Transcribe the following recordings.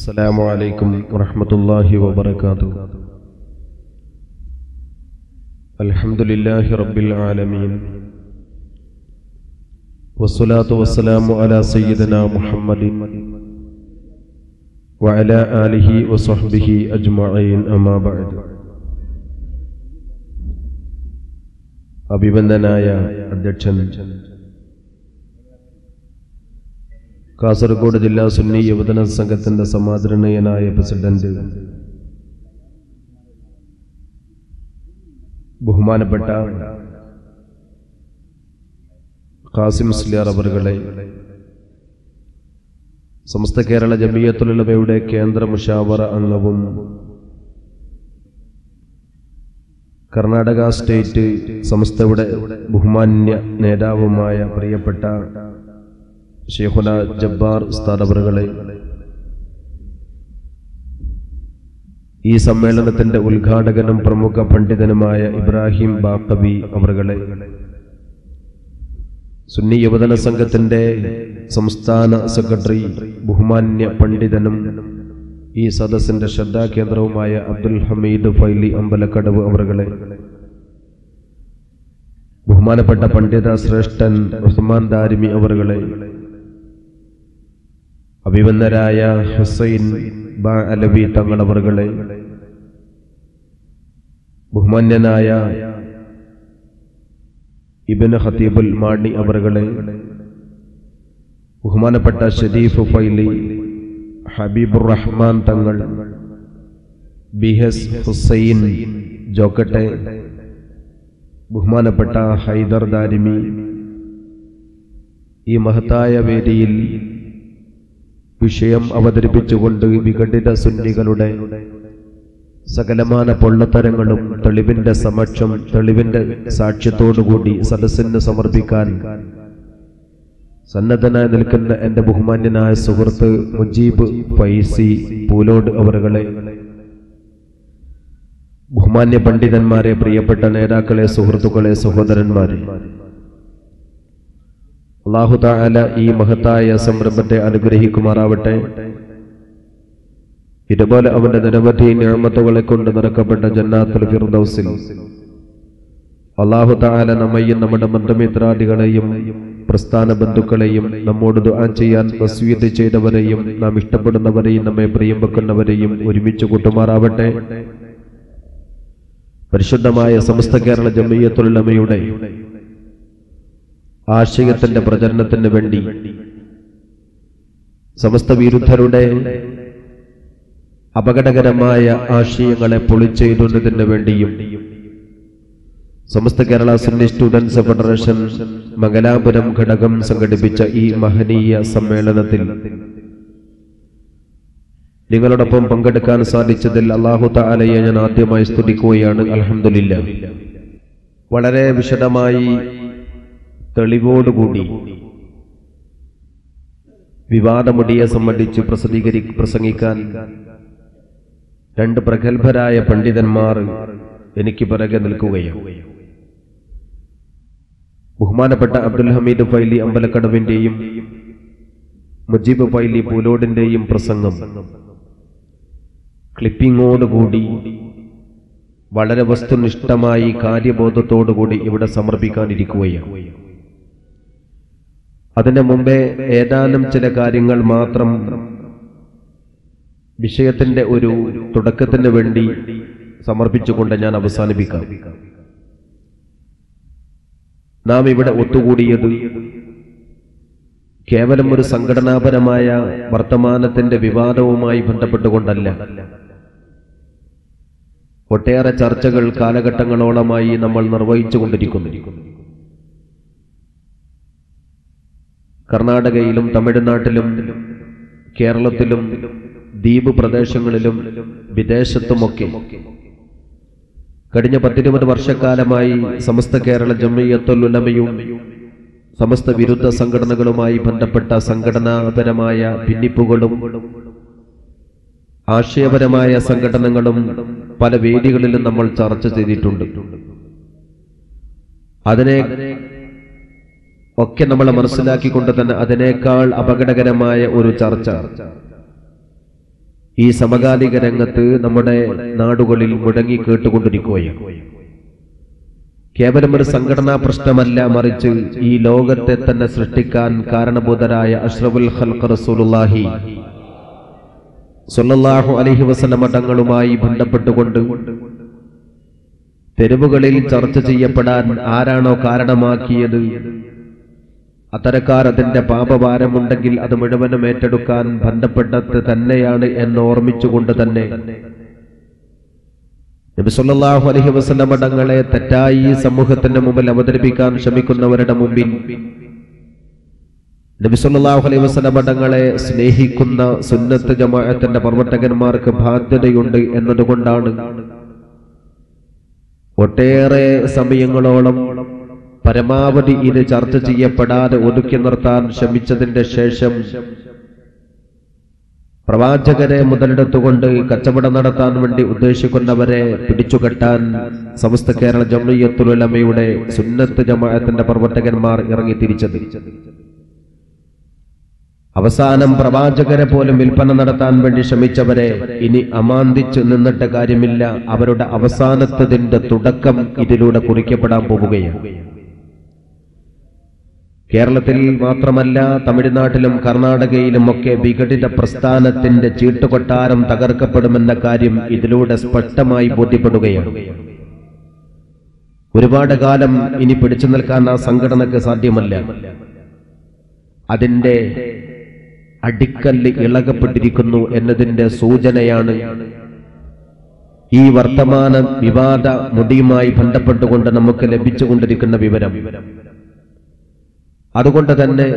السلام عليكم ورحمة الله وبركاته. الحمد لله رب العالمين والصلاة والسلام على سيدنا محمد وعلى آله وصحبه أجمعين أما بعد. അഭിവന്ദനായ അധ്യക്ഷൻ കാസർഗോഡ് ജില്ലാ സുന്നി യുവജന സംഘത്തിന്റെ സമാദരണീയനായ പ്രസിഡന്റ് ബഹുമാനപ്പെട്ട ഖാസിം മുസ്ലിയാർ അവറുകളെ, സമസ്ത കേരള ജമിയത്തുൽ ഉലമയുടെ കേന്ദ്ര മുശാവറ അംഗവും കർണാടക സ്റ്റേറ്റ് സമസ്തയുടെ ബഹുമാന്യ നേതാവുമായ പ്രിയപ്പെട്ട ഷെയ്ഖുന ജബ്ബാർ ഉസ്താദ് അവറുകളെ, ഈ സമ്മേളനത്തിന്റെ ഉദ്ഘാടകനും പ്രമുഖ പണ്ഡിതനുമായ ഇബ്രാഹിം ബാഖവി അവറുകളെ, സുന്നി യുവജന സംഘത്തിന്റെ സംസ്ഥാന സെക്രട്ടറി ബഹുമാന്യ പണ്ഡിതനും ഈ സദസ്സിന്റെ ശ്രദ്ധാകേന്ദ്രവുമായ അബ്ദുൽ ഹമീദ് ഫൈലി അമ്പലക്കടവ് അവറുകളെ, ബഹുമാനപ്പെട്ട പണ്ഡിത ശ്രേഷ്ഠൻ ഉസ്മാൻ ദാരിമി അവറുകളെ, അഭിവന്ദരായ ഹുസൈൻ ബാ അലവി തങ്ങൾ അവറുകളെ, ബഹുമാന്യനായ ഇബ്നു ഖതീബുൽ മാണി അവറുകളെ, ബഹുമാനപ്പെട്ട ഷരീഫ് ഫൈലി, ഹബീബുർ റഹ്മാൻ തങ്ങൾ, ബിഎസ് ഹുസൈൻ ജോക്കട്ടെ, ബഹുമാനപ്പെട്ട ഹൈദർ ദാരിമി, ഈ മഹത്തായ വേദിയിൽ വിഷയം അവതരിപ്പിച്ചുകൊണ്ട് വിഘടിത സുന്നികളുടെ സകലമാന പൊള്ളത്തരങ്ങളും തെളിവിന്റെ സമക്ഷം തെളിവിന്റെ സാക്ഷ്യത്തോടുകൂടി സദസ്സിന് സമർപ്പിക്കാൻ സന്നദ്ധനായി നിൽക്കുന്ന എന്റെ ബഹുമാന്യനായ സുഹൃത്ത് മുജീബ് ഫൈസി പൂലോട് അവറുകളെ, ബഹുമാന്യ പണ്ഡിതന്മാരെ, പ്രിയപ്പെട്ട നേതാക്കളെ, സുഹൃത്തുക്കളെ, സഹോദരന്മാരെ, അല്ലാഹു തആല ഈ മഹത്തായ സംരംഭത്തെ അനുഗ്രഹിക്കുമാറാവട്ടെ. ഇതുപോലെ അവന്റെ നിരവധി നിഅമത്തുകളെ കൊണ്ട് നിറക്കപ്പെട്ട ജന്നാത്തുൽ ഫിർദൗസിൽ അല്ലാഹു തആല നമ്മയും നമ്മുടെ ബന്ധുമിത്രാദികളെയും പ്രസ്ഥാന ബന്ധുക്കളെയും നമ്മോട് ദുആ ചെയ്യാൻ വസിയത്ത് ചെയ്തവരെയും നാം ഇഷ്ടപ്പെടുന്നവരെയും നമ്മെ പ്രിയം വെക്കുന്നവരെയും ഒരുമിച്ച് കൂട്ടുമാറാവട്ടെ. പരിശുദ്ധമായ സമസ്ത കേരള ജമിയത്തുൽ ഉലമയുടെ ആശയത്തിന്റെ പ്രചരണത്തിന് വേണ്ടി സമസ്ത വിരുദ്ധരുടെ അപകടകരമായ ആശയങ്ങളെ പൊളിച്ചെഴുതുന്നതിന് വേണ്ടിയും സമസ്ത കേരള സുന്നി സ്റ്റുഡൻസ് ഫെഡറേഷൻ മംഗലാപുരം ഘടകം സംഘടിപ്പിച്ച ഈ മഹനീയ സമ്മേളനത്തിൽ നിങ്ങളോടൊപ്പം പങ്കെടുക്കാൻ സാധിച്ചതിൽ അല്ലാഹു തആലയെ ഞാൻ ആദ്യമായി സ്തുതിക്കുകയാണ്. അൽഹംദുലില്ലാഹ്. വളരെ വിശദമായി തെളിവോടുകൂടി വിവാദമുടിയെ സംബന്ധിച്ച് പ്രസംഗിക്കാൻ രണ്ട് പ്രഗത്ഭരായ പണ്ഡിതന്മാർ എനിക്ക് പിറകെ നിൽക്കുകയാണ്. ബഹുമാനപ്പെട്ട അബ്ദുൽ ഹമീദ് ഫൈലി അമ്പലക്കടവിന്റെയും മുജീബ് ഫൈലി പൂലോടിന്റെയും പ്രസംഗം ക്ലിപ്പിങ്ങോടുകൂടി വളരെ വസ്തുനിഷ്ഠമായി കാര്യബോധത്തോടുകൂടി ഇവിടെ സമർപ്പിക്കാനിരിക്കുകയാണ്. അതിനു മുമ്പേ ഏതാനും ചില കാര്യങ്ങൾ മാത്രം വിഷയത്തിന്റെ ഒരു തുടക്കത്തിന് വേണ്ടി സമർപ്പിച്ചുകൊണ്ട് ഞാൻ അവസാനിപ്പിക്കാം. നാം ഇവിടെ ഒത്തുകൂടിയത് കേവലം ഒരു സംഘടനാപരമായ വർത്തമാനത്തിന്റെ വിവാദവുമായി ബന്ധപ്പെട്ടുകൊണ്ടല്ല. ഒട്ടേറെ ചർച്ചകൾ കാലഘട്ടങ്ങളോളമായി നമ്മൾ നിർവഹിച്ചുകൊണ്ടിരിക്കുന്നു. കർണാടകയിലും തമിഴ്നാട്ടിലും കേരളത്തിലും ദ്വീപ് പ്രദേശങ്ങളിലും വിദേശത്തുമൊക്കെ കഴിഞ്ഞ 10-20 വർഷക്കാലമായി സമസ്ത കേരള ജമിയത്തുൽ ഉലമയും സമസ്ത വിരുദ്ധ സംഘടനകളുമായി ബന്ധപ്പെട്ട സംഘടനാപരമായ ഭിന്നിപ്പുകളും ആശയപരമായ സംഘടനകളും പല വേദികളിലും നമ്മൾ ചർച്ച ചെയ്തിട്ടുണ്ട്. അതിനെ ഒക്കെ നമ്മൾ മനസ്സിലാക്കിക്കൊണ്ട് തന്നെ അതിനേക്കാൾ അപകടകരമായ ഒരു ചർച്ച ഈ സമകാലിക രംഗത്ത് നമ്മുടെ നാടുകളിൽ മുടങ്ങി കേട്ടുകൊണ്ടിരിക്കുകയാണ്. കേവലം ഒരു സംഘടനാ പ്രശ്നമല്ല, മറിച്ച് ഈ ലോകത്തെ തന്നെ സൃഷ്ടിക്കാൻ കാരണഭൂതരായ അഷ്റഫുൽ ഖൽഖ് റസൂലുള്ളാഹി സ്വല്ലല്ലാഹു അലൈഹി വസല്ലം തങ്ങളുമായി ബന്ധപ്പെട്ടുകൊണ്ട് തെരുവുകളിൽ ചർച്ച ചെയ്യപ്പെടാൻ ആരാണോ കാരണമാക്കിയത്, അത്തരക്കാർ അതിന്റെ പാപഭാരമുണ്ടെങ്കിൽ അത് മുഴുവനും ഏറ്റെടുക്കാൻ ബന്ധപ്പെട്ടത് തന്നെയാണ് എന്ന് ഓർമ്മിച്ചുകൊണ്ട് തന്നെ നബി സല്ലല്ലാഹു അലൈഹി വസല്ലം തങ്ങളെ തെറ്റായി സമൂഹത്തിന്റെ മുമ്പിൽ അവതരിപ്പിക്കാൻ ശ്രമിക്കുന്നവരുടെ മുമ്പിൽ നബി സല്ലല്ലാഹു അലൈഹി വസല്ലം തങ്ങളെ സ്നേഹിക്കുന്ന സുന്നത്ത് ജമാഅത്തിന്റെ പ്രവർത്തകന്മാർക്ക് ബാധ്യതയുണ്ട് എന്നതുകൊണ്ടാണ് ഒട്ടേറെ സമയങ്ങളോളം പരമാവധി ഇത് ചർച്ച ചെയ്യപ്പെടാതെ ഒതുക്കി നിർത്താൻ ശ്രമിച്ചതിന്റെ ശേഷം പ്രവാചകരെ മുതലെടുത്തുകൊണ്ട് കച്ചവടം നടത്താൻ വേണ്ടി ഉദ്ദേശിക്കുന്നവരെ പിടിച്ചുകെട്ടാൻ സമസ്ത കേരള ജംഇയ്യത്തുൽ ഉലമയുടെ സുന്നത്ത് ജമാഅത്തിന്റെ പ്രവർത്തകന്മാർ ഇറങ്ങി തിരിച്ചത്. അവസാനം പ്രവാചകരെ പോലും വിൽപ്പന നടത്താൻ വേണ്ടി ശ്രമിച്ചവരെ ഇനി അമാന്തിച്ചു നിന്നിട്ട് കാര്യമില്ല, അവരുടെ അവസാനത്തതിന്റെ തുടക്കം ഇതിലൂടെ കുറിക്കപ്പെടാൻ പോവുകയാണ്. കേരളത്തിൽ മാത്രമല്ല, തമിഴ്നാട്ടിലും കർണാടകയിലും ഒക്കെ വിഘടിത പ്രസ്ഥാനത്തിന്റെ ചീട്ടുകൊട്ടാരം തകർക്കപ്പെടുമെന്ന കാര്യം ഇതിലൂടെ സ്പഷ്ടമായി ബോധ്യപ്പെടുകയാണ്. ഒരുപാട് കാലം ഇനി പിടിച്ചു നിൽക്കാൻ ആ സംഘടനക്ക് സാധ്യമല്ല. അതിന്റെ അടിക്കല്ല് ഇളകപ്പെട്ടിരിക്കുന്നു എന്നതിന്റെ സൂചനയാണ് ഈ വർത്തമാന വിവാദ മുടിയുമായി ബന്ധപ്പെട്ടുകൊണ്ട് നമുക്ക് ലഭിച്ചുകൊണ്ടിരിക്കുന്ന വിവരം. അതുകൊണ്ട് തന്നെ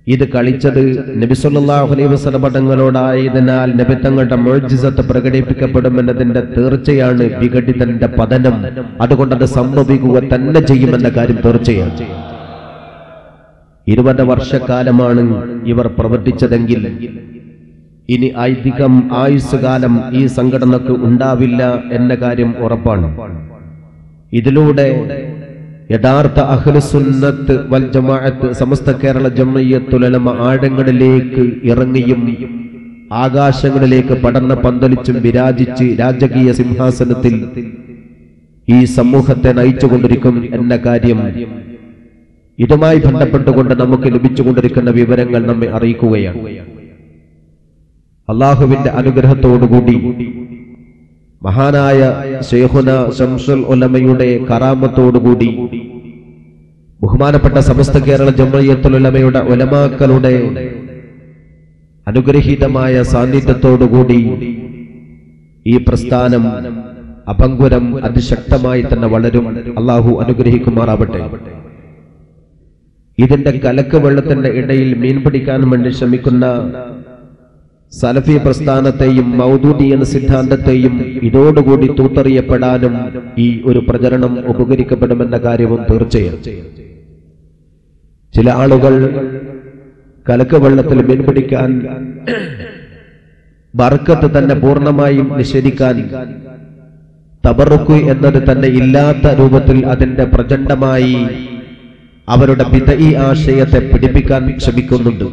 ഇത് കളിച്ചത് നബി സല്ലല്ലാഹു അലൈഹി വസല്ലം തങ്ങളോടായതിനാൽ നബി തങ്ങളുടെ മുഅ്ജിസത്ത് പ്രകടിപ്പിക്കപ്പെടുമെന്നതിന്റെ തീർച്ചയാണ് വിഘടിതന്റെ പതനം. അതുകൊണ്ട് അത് സംഭവിക്കുക തന്നെ ചെയ്യുമെന്ന കാര്യം തീർച്ചയാണ്. 20 വർഷക്കാലമാണ് ഇവർ പ്രവർത്തിച്ചതെങ്കിൽ ഇനി അധികം ആയുസ്സുകാലം ഈ സംഘടനക്ക് ഉണ്ടാവില്ല എന്ന കാര്യം ഉറപ്പാണ്. ഇതിലൂടെ യഥാർത്ഥ അഹ്ലുസുന്നത്ത് വൽ ജമാഅത്ത് സമസ്ത കേരള ജംഇയ്യത്തുൽ ഉലമ ആഴങ്ങളിലേക്ക് ഇറങ്ങിയും ആകാശങ്ങളിലേക്ക് പടർന്ന് പന്തലിച്ചും വിരാജിച്ച് രാജകീയ സിംഹാസനത്തിൽ ഈ സമൂഹത്തെ നയിച്ചുകൊണ്ടിരിക്കും എന്ന കാര്യം ഇതുമായി ബന്ധപ്പെട്ടുകൊണ്ട് നമുക്ക് ലഭിച്ചുകൊണ്ടിരിക്കുന്ന വിവരങ്ങൾ നമ്മെ അറിയിക്കുകയാണ്. അള്ളാഹുവിന്റെ അനുഗ്രഹത്തോടുകൂടി മഹാനായ ശൈഖുന ശംസുൽ ഉലമയുടെ കറാമത്തോടുകൂടി ബഹുമാനപ്പെട്ട സമസ്ത കേരള ജംഇയ്യത്തുൽ ഉലമയുടെ ഉലമാക്കളുടെ അനുഗ്രഹീതമായ സാന്നിധ്യത്തോടുകൂടി ഈ പ്രസ്ഥാനം അപങ്കുരം അതിശക്തമായി തന്നെ വളരും. അള്ളാഹു അനുഗ്രഹിക്കുമാറാവട്ടെ. ഇതിന്റെ കലക്ക് വെള്ളത്തിന്റെ ഇടയിൽ മീൻ പിടിക്കാൻ വേണ്ടി ശ്രമിക്കുന്ന സലഫി പ്രസ്ഥാനത്തെയും മൗദൂദിയൻ സിദ്ധാന്തത്തെയും ഇതോടുകൂടി തൂത്തെറിയപ്പെടാനും ഈ ഒരു പ്രചരണം ഉപകരിക്കപ്പെടുമെന്ന കാര്യവും തീർച്ചയാണ്. ചില ആളുകൾ കലക്ക് വെള്ളത്തിൽ മീൻ പിടിക്കാൻ ബർക്കത്ത് തന്നെ പൂർണ്ണമായും നിഷേധിക്കാൻ തബറുക്ക് എന്നത് തന്നെ ഇല്ലാത്ത രൂപത്തിൽ അതിന്റെ പ്രചണ്ഡമായി അവരുടെ ബിദ്ഈ ആശയത്തെ പിടിപ്പിക്കാൻ ശ്രമിക്കുന്നുണ്ട്.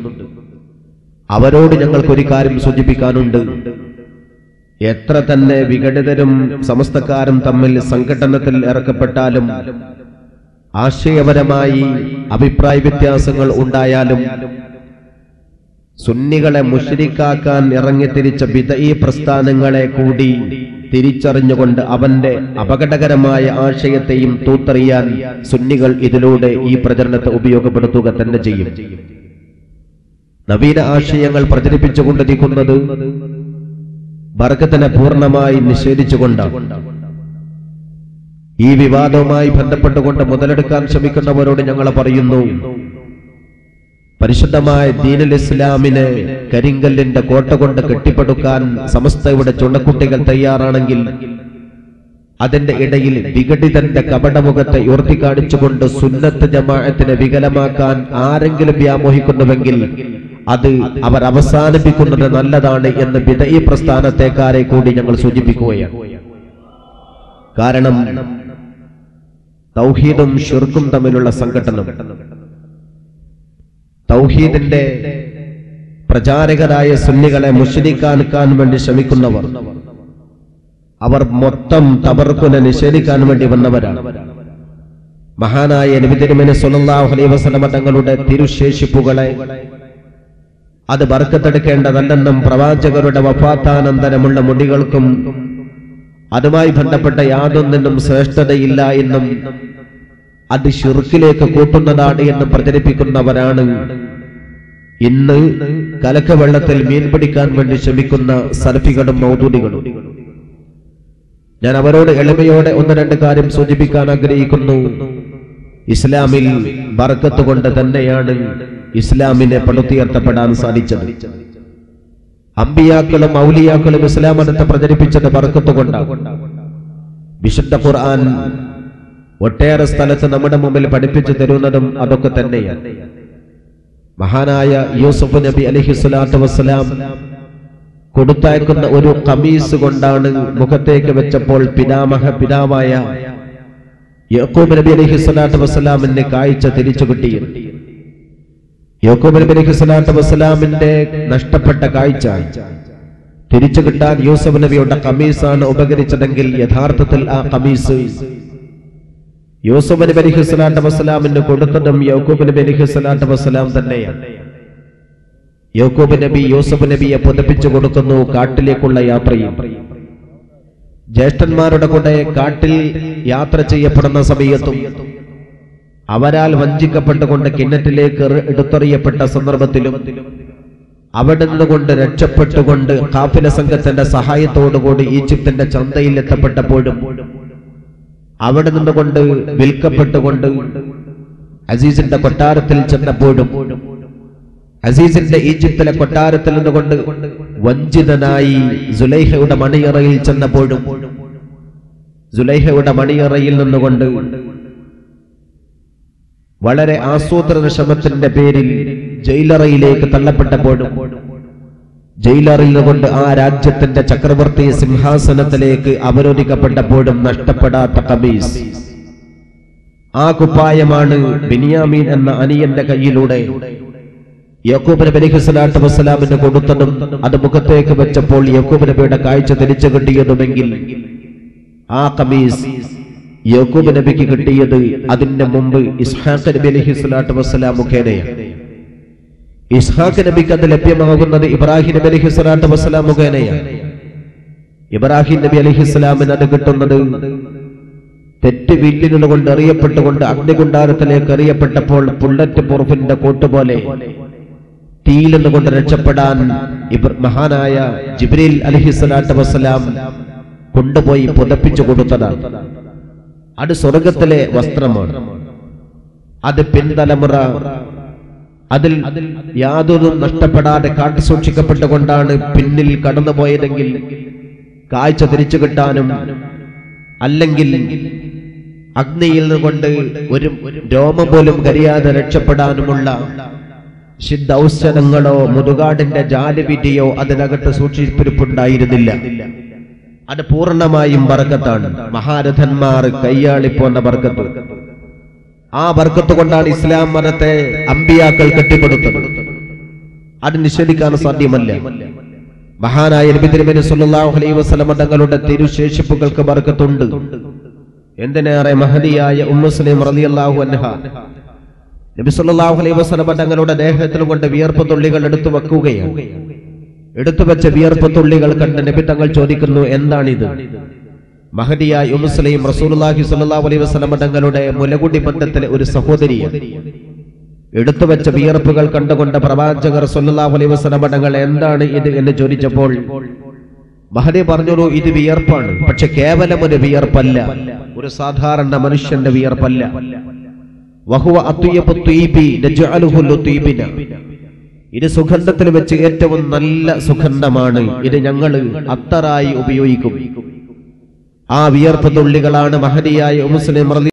അവരോട് ഞങ്ങൾക്കൊരു കാര്യം സൂചിപ്പിക്കാനുണ്ട്. എത്ര തന്നെ വിഘടിതരും സമസ്തക്കാരും തമ്മിൽ സംഘടനത്തിൽ ഇറക്കപ്പെട്ടാലും ആശയപരമായി അഭിപ്രായ വ്യത്യാസങ്ങൾ ഉണ്ടായാലും സുന്നികളെ മുശ്രിക്കാക്കാൻ ഇറങ്ങിത്തിരിച്ച ബിദ്ഈ പ്രസ്ഥാനങ്ങളെ കൂടി തിരിച്ചറിഞ്ഞുകൊണ്ട് അവന്റെ അപകടകരമായ ആശയത്തെയും തൂത്തെറിയാൻ സുന്നികൾ ഇതിലൂടെ ഈ പ്രചരണത്തെ ഉപയോഗപ്പെടുത്തുക തന്നെ ചെയ്യും. നവീന ആശയങ്ങൾ പ്രചരിപ്പിച്ചുകൊണ്ടിരിക്കുന്നത് ബർക്കത്തിനെ പൂർണ്ണമായി നിഷേധിച്ചുകൊണ്ടാണ്. ഈ വിവാദവുമായി ബന്ധപ്പെട്ടുകൊണ്ട് മുതലെടുക്കാൻ ശ്രമിക്കുന്നവരോട് ഞങ്ങൾ പറയുന്നു, പരിശുദ്ധമായ ദീനുൽ ഇസ്ലാമിനെ കരിങ്കല്ലിന്റെ കോട്ട കൊണ്ട് കെട്ടിപ്പടുക്കാൻ സമസ്തയുടെ ചുണക്കുട്ടികൾ തയ്യാറാണെങ്കിൽ അതിന്റെ ഇടയിൽ വിഘടിതന്റെ കപടമുഖത്തെ ഉയർത്തിക്കാണിച്ചുകൊണ്ട് സുന്നത്ത് ജമാഅത്തിനെ വികലമാക്കാൻ ആരെങ്കിലും വ്യാമോഹിക്കുന്നുവെങ്കിൽ അത് അവർ അവസാനിപ്പിക്കുന്നത് നല്ലതാണ് എന്ന് ബിദ്ഈ പ്രസ്ഥാനത്തെക്കാരെ കൂടി ഞങ്ങൾ സൂചിപ്പിക്കുകയാണ്. കാരണം തൗഹീദും ശിർക്കും തമ്മിലുള്ള സംഘട്ടനം, തൗഹീദിന്റെ പ്രചാരകരായ സുന്നികളെ മുശ്രിക്കാക്കാൻ വേണ്ടി ശ്രമിക്കുന്നവർ, അവർ മൊത്തം തബർക്കുനെ നിഷേധിക്കാൻ വേണ്ടി വന്നവരാണ്. മഹാനായ നബി തിരുമേനി സ്വല്ലല്ലാഹു അലൈഹി വസല്ലം തങ്ങളുടെ തിരുശേഷിപ്പുകളെ അത് ബർക്കത്തെടുക്കേണ്ടതല്ലെന്നും പ്രവാചകരുടെ വഫാത്താനന്തരമുള്ള മുടികൾക്കും അതുമായി ബന്ധപ്പെട്ട യാതൊന്നിനും ശ്രേഷ്ഠതയില്ല എന്നും അത് ശിർക്കിലേക്ക് കൂട്ടുന്നതാണ് എന്ന് പ്രചരിപ്പിക്കുന്നവരാണ് ഇന്ന് കലക്കവെള്ളത്തിൽ മീൻ പിടിക്കാൻ വേണ്ടി ശ്രമിക്കുന്ന സലഫികളും മൗദൂദികളും. ഞാൻ അവരോട് എളിമയോടെ ഒന്ന് രണ്ട് കാര്യം സൂചിപ്പിക്കാൻ ആഗ്രഹിക്കുന്നു. ഇസ്ലാമിൽ ബർക്കത്ത് കൊണ്ട് തന്നെയാണ് ഇസ്ലാമിനെ പടുത്തുയർത്തപ്പെടാൻ സാധിച്ചത്. അമ്പിയാക്കളും ഔലിയാക്കളും ഇസ്ലാം മതത്തെ പ്രചരിപ്പിച്ചത് ബർക്കത്ത് കൊണ്ടാണ്. വിശുദ്ധ ഖുർആൻ ഒട്ടേറെ സ്ഥലത്ത് നമ്മുടെ മുമ്പിൽ പഠിപ്പിച്ചു തരുന്നതും അതൊക്കെ തന്നെയാണ്. മഹാനായ യൂസുഫ് നബി അലൈഹിസ്സലാത്തു വസ്സലാം കൊടുത്തയക്കുന്ന ഒരു ഖമീസ് കൊണ്ടാണ് മുഖത്തേക്ക് വെച്ചപ്പോൾ പിതാവായ യാക്കൂബ് നബി അലൈഹിസ്സലാത്തു വസ്സലാമിന്റെ കാഴ്ച തിരിച്ചു കിട്ടിയത്. യാക്കൂബ് നബി അലൈഹിസ്സലാത്തു വസ്സലാമിന്റെ നഷ്ടപ്പെട്ട കാഴ്ച തിരിച്ചു കിട്ടാൻ യൂസുഫ് നബിയുടെ ഖമീസാണ് ഉപകരിച്ചതെങ്കിൽ യഥാർത്ഥത്തിൽ ആ ഖമീസ് യൂസുഫ് നബി അലൈഹിസ്സലാത്തു വസ്സലാമിന് കൊടുത്തതും യാക്കൂബ് നബി അലൈഹിസ്സലാത്തു വസ്സലാം തന്നെയാണ്. യാക്കൂബ് നബി യൂസുഫ് നബിയെ പുതപ്പിച്ചു കൊടുക്കുന്നു കാട്ടിലേക്കുള്ള യാത്രയും. ജ്യേഷ്ഠന്മാരുടെ കൂടെ കാട്ടിൽ യാത്ര ചെയ്യപ്പെടുന്ന സമയത്തും അവരാൽ വഞ്ചിക്കപ്പെട്ടുകൊണ്ട് കിണറ്റിലേക്ക് എടുത്തെറിയപ്പെട്ട സന്ദർഭത്തിലും അവിടെ നിന്നുകൊണ്ട് രക്ഷപ്പെട്ടുകൊണ്ട് കാഫില സംഘത്തിന്റെ സഹായത്തോടുകൂടി ഈജിപ്തിന്റെ ചന്തയിൽ എത്തപ്പെട്ടപ്പോഴും അവിടെ നിന്നുകൊണ്ട് വിൽക്കപ്പെട്ടുകൊണ്ട് അസീസിന്റെ കൊട്ടാരത്തിൽ ചെന്നപ്പോഴും അസീസിന്റെ ഈജിപ്തിലെ കൊട്ടാരത്തിൽ നിന്നുകൊണ്ട് വഞ്ചിതനായി സുലൈഹയുടെ മണിയറയിൽ ചെന്നപ്പോഴും സുലൈഹയുടെ മണിയറയിൽ നിന്നുകൊണ്ട് വളരെ ആസൂത്രണ ശ്രമത്തിന്റെ പേരിൽ ജയിലറയിലേക്ക് തള്ളപ്പെട്ടപ്പോഴും ജയിലറിൽ നിന്നുകൊണ്ട് ആ രാജ്യത്തിന്റെ ചക്രവർത്തി സിംഹാസനത്തിലേക്ക് അവരോധിക്കപ്പെട്ടപ്പോഴും നഷ്ടപ്പെടാത്ത ഖമീസ്, ആ കുപ്പായമാണ് ബിനിയാമീൻ എന്ന അനിയന്റെ കയ്യിലൂടെ യാക്കൂബ് നബി അലൈഹിസ്സലാത്തു വസ്സലാമിന് കൊടുത്തതും അത് മുഖത്തേക്ക് വെച്ചപ്പോൾ യാക്കൂബ് നബിയുടെ കാഴ്ച തിരിച്ചു കിട്ടിയതുമെങ്കിൽ ആ ഖമീസ് യാക്കൂബ് നബിക്ക് കിട്ടിയത് അതിന്റെ മുമ്പ് ഇസ്ഹാഖ് നബി അലൈഹിസ്സലാത്തു വസ്സലാം മുഖേനയാണ്. ഇസ്ഹാഖ് നബിക്ക് അത് ലഭ്യമാകുന്നത് ഇബ്രാഹിം നബി അലൈഹിസ്സലാത്തു വസ്സലാം മുഖേനയാണ്. ഇബ്രാഹിം നബി അലൈഹിസ്സലാമിന് അത് കിട്ടുന്നത് തെറ്റ് വീട്ടിൽ നിന്നുകൊണ്ട് എറിയപ്പെട്ടുകൊണ്ട് അഗ്നികുണ്ടാരത്തിലേക്ക് എറിയപ്പെട്ടപ്പോൾ ബുള്ളറ്റ് പ്രൂഫിന്റെ കോട്ടുപോലെ തീയിൽ നിന്നുകൊണ്ട് രക്ഷപ്പെടാൻ മഹാനായ ജിബ്രീൽ അലൈഹിസ്സലാത്തു വസ്സലാം കൊണ്ടുപോയി പുതപ്പിച്ചു കൊടുത്തതാണ്. അത് സ്വർഗത്തിലെ വസ്ത്രമാണ്. അത് പിൻതലമുറ അതിൽ യാതൊന്നും നഷ്ടപ്പെടാതെ കാട്ടി സൂക്ഷിക്കപ്പെട്ടുകൊണ്ടാണ് പിന്നിൽ കടന്നുപോയതെങ്കിൽ കാഴ്ച തിരിച്ചു കിട്ടാനും അല്ലെങ്കിൽ അഗ്നിയിൽ നിന്നുകൊണ്ട് ഒരു രോമം പോലും കരിയാതെ രക്ഷപ്പെടാനുമുള്ള സിദ്ധൌഷധങ്ങളോ മുതുകാടിന്റെ ജാലവിധിയോ അതിനകത്ത് സൂക്ഷിപ്പിരിപ്പുണ്ടായിരുന്നില്ല. അത് പൂർണ്ണമായും ബർക്കത്താണ്. മഹാരഥന്മാർ കയ്യാളിപ്പോന്ന ബർക്കത്ത്. ആ ബർക്കത്ത് കൊണ്ടാണ് ഇസ്ലാം മതത്തെ അമ്പിയാക്കൾ കെട്ടിപ്പടുത്തത്. അത് നിഷേധിക്കാൻ സാധ്യമല്ല. മഹാനായ നബി തിരുമേനി സ്വല്ലല്ലാഹു അലൈഹി വസല്ലം തങ്ങളുടെ തിരുശേഷിപ്പുകൾക്ക് ബർക്കത്തുണ്ട്. എന്തിനേറെ മഹദിയായ ഉമ്മു സുലൈം റളിയല്ലാഹു അൻഹ നബി സ്വല്ലല്ലാഹു അലൈഹി വസല്ലം തങ്ങളുടെ ദേഹത്തിൽ കൊണ്ട് വിയർപ്പ് തുള്ളികൾ എടുത്തു വെക്കുകയാണ്. എടുത്തു വെച്ച വിയർപ്പ് തുള്ളികൾ കണ്ട് നബി തങ്ങൾ ചോദിക്കുന്നു, എന്താണിത്? മഹദിയായ ഉമ്മു സുലൈം റസൂലുള്ളാഹി സ്വല്ലല്ലാഹു അലൈഹി വസല്ലം തങ്ങളുടെ മുലകുടി ബന്ധത്തിലെ ഒരു സഹോദരിയാണ്. എടുത്തു വെച്ച വിയർപ്പുകൾ കണ്ടുകൊണ്ട് പ്രവാചകർ സ്വല്ലല്ലാഹു അലൈഹി വസല്ലം തങ്ങൾ എന്താണ് ഇത് എന്ന് ചോദിച്ചപ്പോൾ മഹദി പറഞ്ഞു, ഇത് വിയർപ്പാണ്. പക്ഷെ കേവലം ഒരു വിയർപ്പല്ല, ഒരു സാധാരണ മനുഷ്യന്റെ വിയർപ്പല്ല. വഹുവ അത്വയബു ത്വീബി നജഅലുഹു ലുതീബിന. ഇത് സുഗന്ധത്തിൽ വെച്ച് ഏറ്റവും നല്ല സുഗന്ധമാണ്. ഇത് ഞങ്ങൾ അത്തറായി ഉപയോഗിക്കും. ആ വിയർപ്പ് തുള്ളികളാണ് മഹദിയായ ഉമ്മു സുലൈം